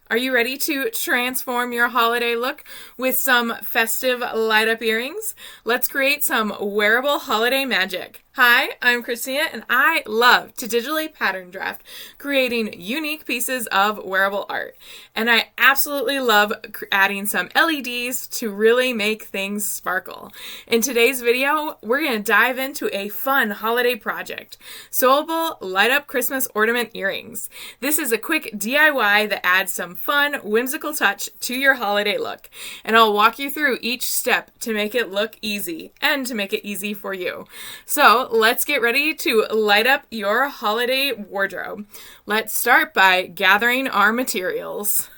Are you ready to transform your holiday look with some festive light up earrings? Let's create some wearable holiday magic. Hi, I'm Christina and I love to digitally pattern draft, creating unique pieces of wearable art. And I absolutely love adding some LEDs to really make things sparkle. In today's video, we're going to dive into a fun holiday project, sewable light up Christmas ornament earrings. This is a quick DIY that adds some fun, whimsical touch to your holiday look. And I'll walk you through each step to make it look easy and to make it easy for you. So let's get ready to light up your holiday wardrobe. Let's start by gathering our materials.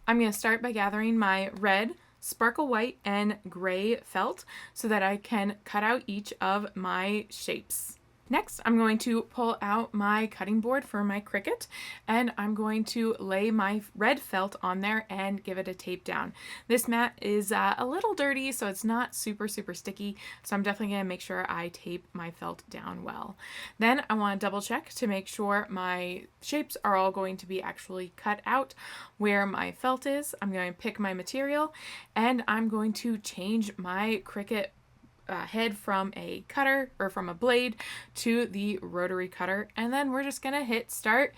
I'm going to start by gathering my red, sparkle white, and gray felt so that I can cut out each of my shapes. Next, I'm going to pull out my cutting board for my Cricut, and I'm going to lay my red felt on there and give it a tape down. This mat is a little dirty, so it's not super sticky, so I'm definitely going to make sure I tape my felt down well. Then I want to double check to make sure my shapes are all going to be actually cut out where my felt is. I'm going to pick my material, and I'm going to change my Cricut head from a cutter or from a blade to the rotary cutter, and then we're just gonna hit start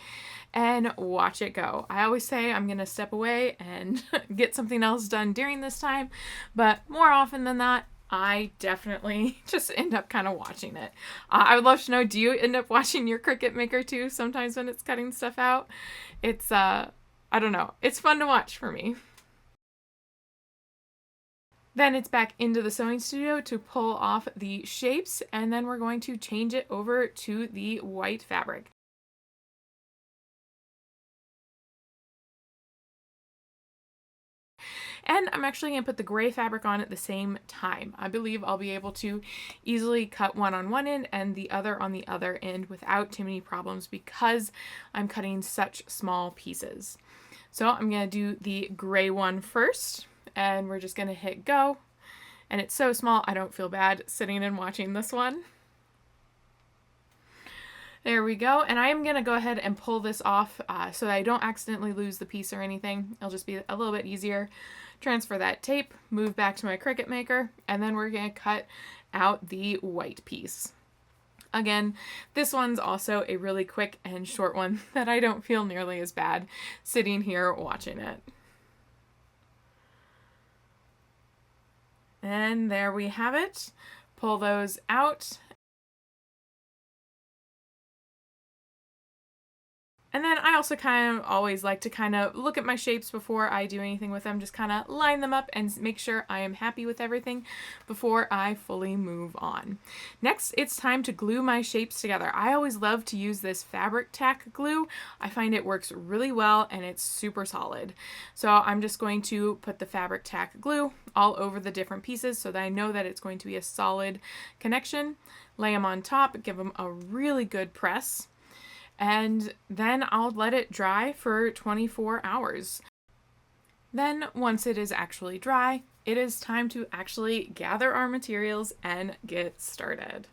and watch it go. I always say I'm gonna step away and get something else done during this time, but more often than not I definitely just end up kind of watching it. I would love to know, do you end up watching your Cricut Maker too sometimes when it's cutting stuff out? It's I don't know, it's fun to watch for me. Then it's back into the sewing studio to pull off the shapes, and then we're going to change it over to the white fabric. And I'm actually going to put the gray fabric on at the same time. I believe I'll be able to easily cut one on one end and the other on the other end without too many problems because I'm cutting such small pieces. So I'm going to do the gray one first. And we're just going to hit go. And it's so small, I don't feel bad sitting and watching this one. There we go. And I am going to go ahead and pull this off so that I don't accidentally lose the piece or anything. It'll just be a little bit easier. Transfer that tape, move back to my Cricut Maker, and then we're going to cut out the white piece. Again, this one's also a really quick and short one that I don't feel nearly as bad sitting here watching it. And there we have it. Pull those out. And then I also kind of always like to kind of look at my shapes before I do anything with them, just kind of line them up and make sure I am happy with everything before I fully move on. Next, it's time to glue my shapes together. I always love to use this fabric tack glue. I find it works really well and it's super solid. So I'm just going to put the fabric tack glue all over the different pieces so that I know that it's going to be a solid connection. Lay them on top, give them a really good press. And then I'll let it dry for 24 hours. Then once it is actually dry, it is time to actually gather our materials and get started.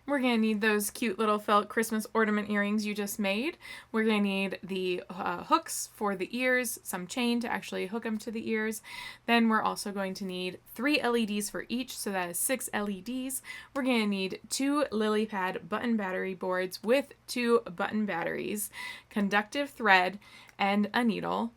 We're going to need those cute little felt Christmas ornament earrings you just made. We're going to need the hooks for the ears, some chain to actually hook them to the ears. Then we're also going to need 3 LEDs for each, so that is 6 LEDs. We're going to need 2 lily pad button battery boards with 2 button batteries, conductive thread, and a needle.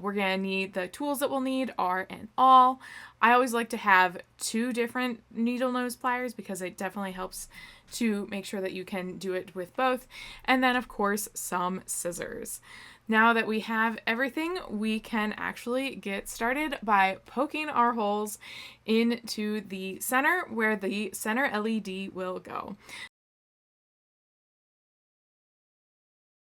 We're going to need, the tools that we'll need are an awl. I always like to have 2 different needle nose pliers because it definitely helps to make sure that you can do it with both. And then of course some scissors. Now that we have everything, we can actually get started by poking our holes into the center where the center LED will go.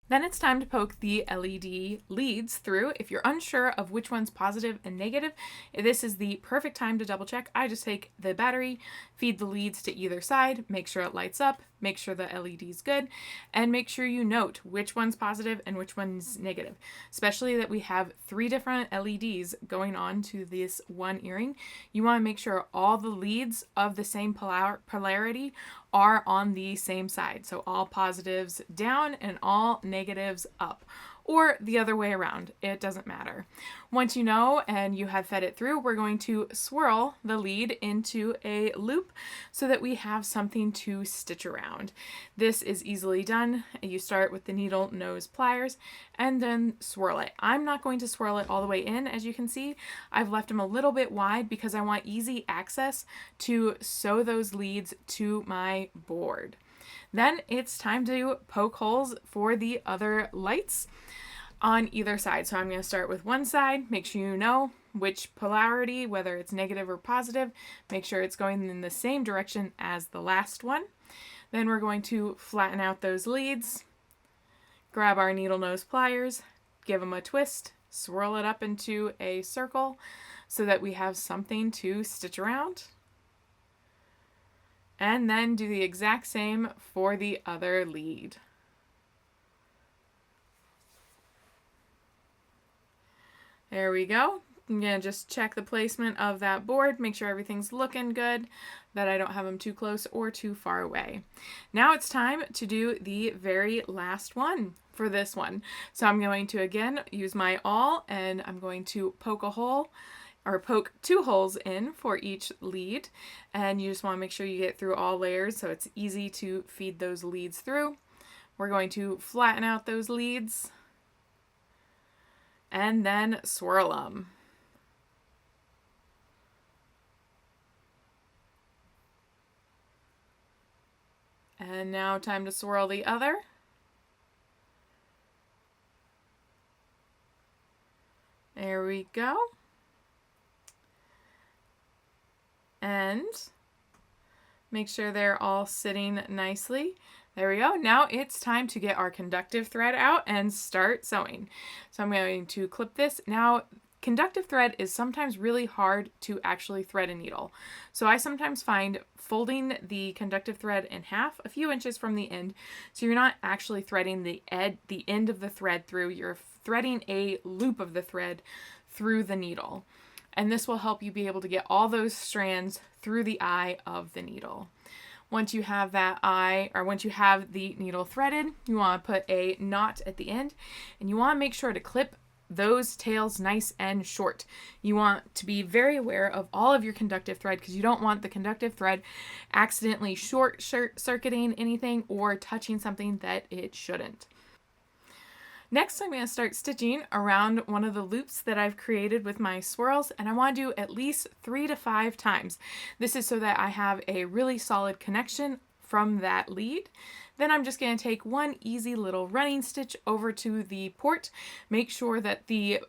Then it's time to poke the LED leads through. If you're unsure of which one's positive and negative, this is the perfect time to double check. I just take the battery, feed the leads to either side, make sure it lights up, make sure the LED is good, and make sure you note which one's positive and which one's negative. Especially that we have 3 different LEDs going on to this one earring. You want to make sure all the leads of the same polarity are on the same side. So all positives down and all negatives up. or the other way around. It doesn't matter. Once you know and you have fed it through, we're going to swirl the lead into a loop so that we have something to stitch around. This is easily done. You start with the needle nose pliers and then swirl it. I'm not going to swirl it all the way in, as you can see. I've left them a little bit wide because I want easy access to sew those leads to my board. Then it's time to poke holes for the other lights on either side. So I'm going to start with one side. Make sure you know which polarity, whether it's negative or positive. Make sure it's going in the same direction as the last one. Then we're going to flatten out those leads, grab our needle nose pliers, give them a twist, swirl it up into a circle so that we have something to stitch around. And then do the exact same for the other lead. There we go. I'm going to just check the placement of that board, make sure everything's looking good, that I don't have them too close or too far away. Now it's time to do the very last one for this one. So I'm going to again use my awl and I'm going to poke a hole or poke 2 holes in for each lead, and you just want to make sure you get through all layers so it's easy to feed those leads through. We're going to flatten out those leads and then swirl them. And now time to swirl the other. There we go. And make sure they're all sitting nicely. There we go. Now it's time to get our conductive thread out and start sewing. So I'm going to clip this. Now, conductive thread is sometimes really hard to actually thread a needle. So I sometimes find folding the conductive thread in half, a few inches from the end, so you're not actually threading the end of the thread through, you're threading a loop of the thread through the needle. And this will help you be able to get all those strands through the eye of the needle. Once you have that eye, or once you have the needle threaded, you want to put a knot at the end, and you want to make sure to clip those tails nice and short. You want to be very aware of all of your conductive thread because you don't want the conductive thread accidentally short-circuiting anything or touching something that it shouldn't. Next, I'm going to start stitching around one of the loops that I've created with my swirls, and I want to do at least 3 to 5 times. This is so that I have a really solid connection from that lead. Then I'm just going to take one easy little running stitch over to the port. Make sure that the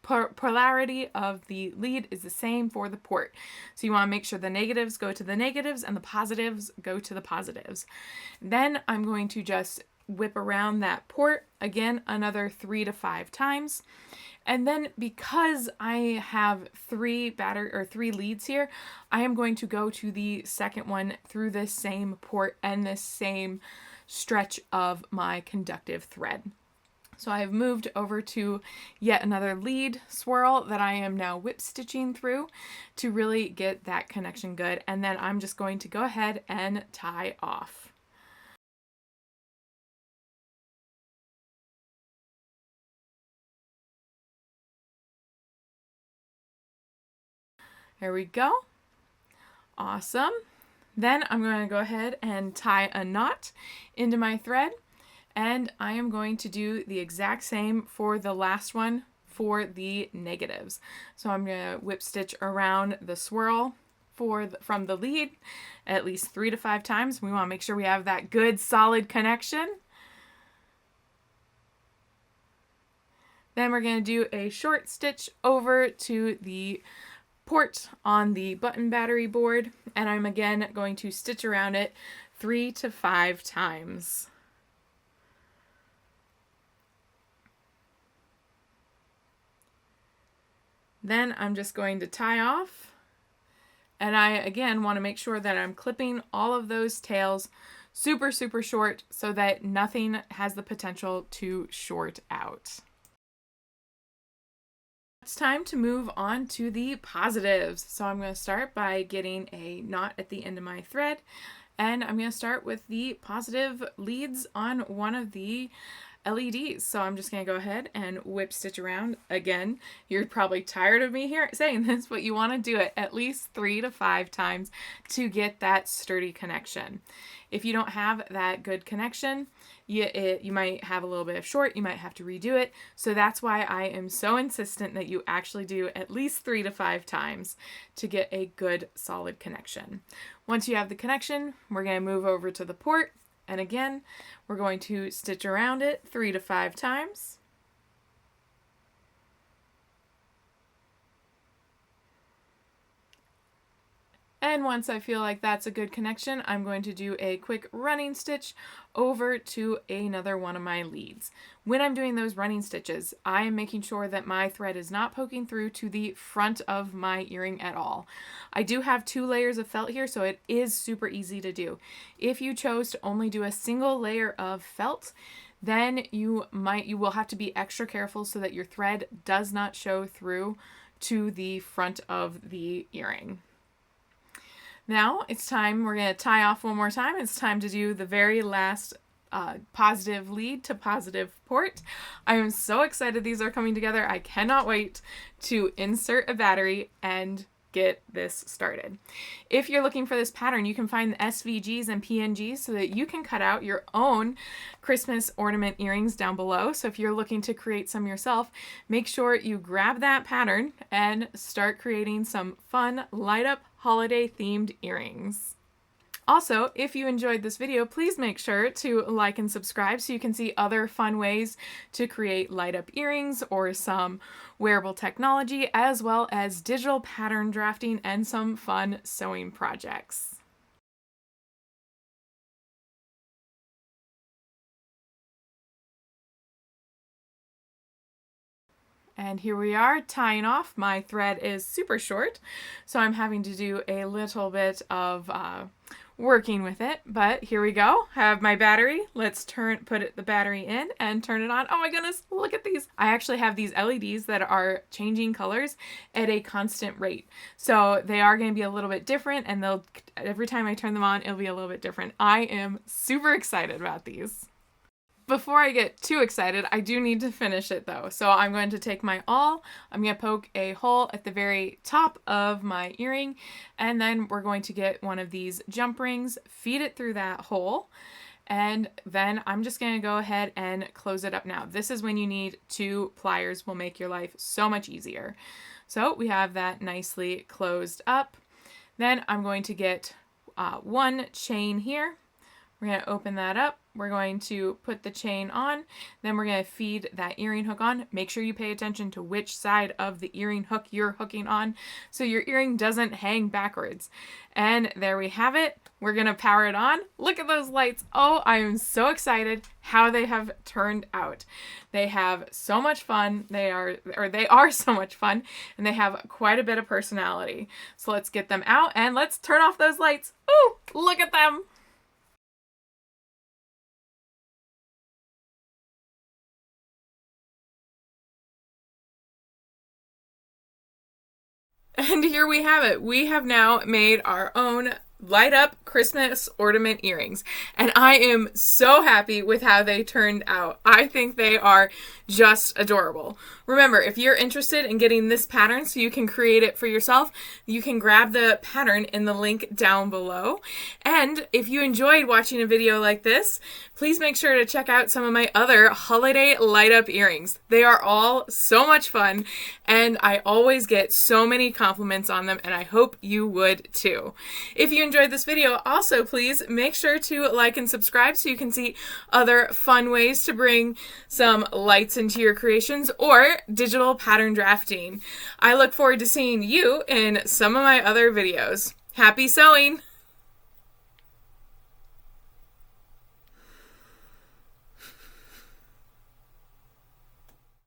polarity of the lead is the same for the port. So you want to make sure the negatives go to the negatives and the positives go to the positives. Then I'm going to just whip around that port again another 3 to 5 times. And then because I have 3 leads here, I am going to go to the second one through this same port and this same stretch of my conductive thread. So I have moved over to yet another lead swirl that I am now whip stitching through to really get that connection good. And then I'm just going to go ahead and tie off. There we go. Awesome. Then I'm going to go ahead and tie a knot into my thread, and I am going to do the exact same for the last one for the negatives. So I'm going to whip stitch around the swirl from the lead at least 3 to 5 times. We want to make sure we have that good solid connection. Then we're going to do a short stitch over to the port on the button battery board, and I'm again going to stitch around it 3 to 5 times. Then I'm just going to tie off, and I again want to make sure that I'm clipping all of those tails super short so that nothing has the potential to short out. It's time to move on to the positives. So I'm going to start by getting a knot at the end of my thread, and I'm going to start with the positive leads on one of the LEDs. So I'm just going to go ahead and whip stitch around. Again, you're probably tired of me here saying this, but you want to do it at least 3 to 5 times to get that sturdy connection. If you don't have that good connection, you might have a little bit of short, you might have to redo it. So that's why I am so insistent that you actually do at least 3 to 5 times to get a good solid connection. Once you have the connection, we're going to move over to the port. And again, we're going to stitch around it 3 to 5 times. And once I feel like that's a good connection, I'm going to do a quick running stitch over to another one of my leads. When I'm doing those running stitches, I am making sure that my thread is not poking through to the front of my earring at all. I do have 2 layers of felt here, so it is super easy to do. If you chose to only do a single layer of felt, then you will have to be extra careful so that your thread does not show through to the front of the earring. Now it's time, we're going to tie off one more time. It's time to do the very last positive lead to positive port. I am so excited these are coming together. I cannot wait to insert a battery and get this started. If you're looking for this pattern, you can find the SVGs and PNGs so that you can cut out your own Christmas ornament earrings down below. So if you're looking to create some yourself, make sure you grab that pattern and start creating some fun light up holiday themed earrings. Also, if you enjoyed this video, please make sure to like and subscribe so you can see other fun ways to create light up earrings or some wearable technology, as well as digital pattern drafting and some fun sewing projects. And here we are tying off. My thread is super short, so I'm having to do a little bit of working with it, but here we go. I have my battery. Let's put the battery in and turn it on. Oh my goodness, look at these. I actually have these LEDs that are changing colors at a constant rate. So they are going to be a little bit different, and every time I turn them on, it'll be a little bit different. I am super excited about these. Before I get too excited, I do need to finish it though. So I'm going to take my awl, I'm going to poke a hole at the very top of my earring, and then we're going to get one of these jump rings, feed it through that hole, and then I'm just going to go ahead and close it up now. This is when you need 2 pliers, will make your life so much easier. So we have that nicely closed up. Then I'm going to get 1 chain here. We're going to open that up. We're going to put the chain on. Then we're going to feed that earring hook on. Make sure you pay attention to which side of the earring hook you're hooking on so your earring doesn't hang backwards. And there we have it. We're going to power it on. Look at those lights. Oh, I am so excited how they have turned out. They have so much fun. They are so much fun, and they have quite a bit of personality. So let's get them out and let's turn off those lights. Ooh, look at them. And here we have it. We have now made our own light up Christmas ornament earrings, and I am so happy with how they turned out. I think they are just adorable. Remember, if you're interested in getting this pattern so you can create it for yourself, you can grab the pattern in the link down below. And if you enjoyed watching a video like this, please make sure to check out some of my other holiday light up earrings. They are all so much fun, and I always get so many compliments on them, and I hope you would too. If you enjoyed this video, also please make sure to like and subscribe so you can see other fun ways to bring some lights into your creations or digital pattern drafting. I look forward to seeing you in some of my other videos. Happy sewing!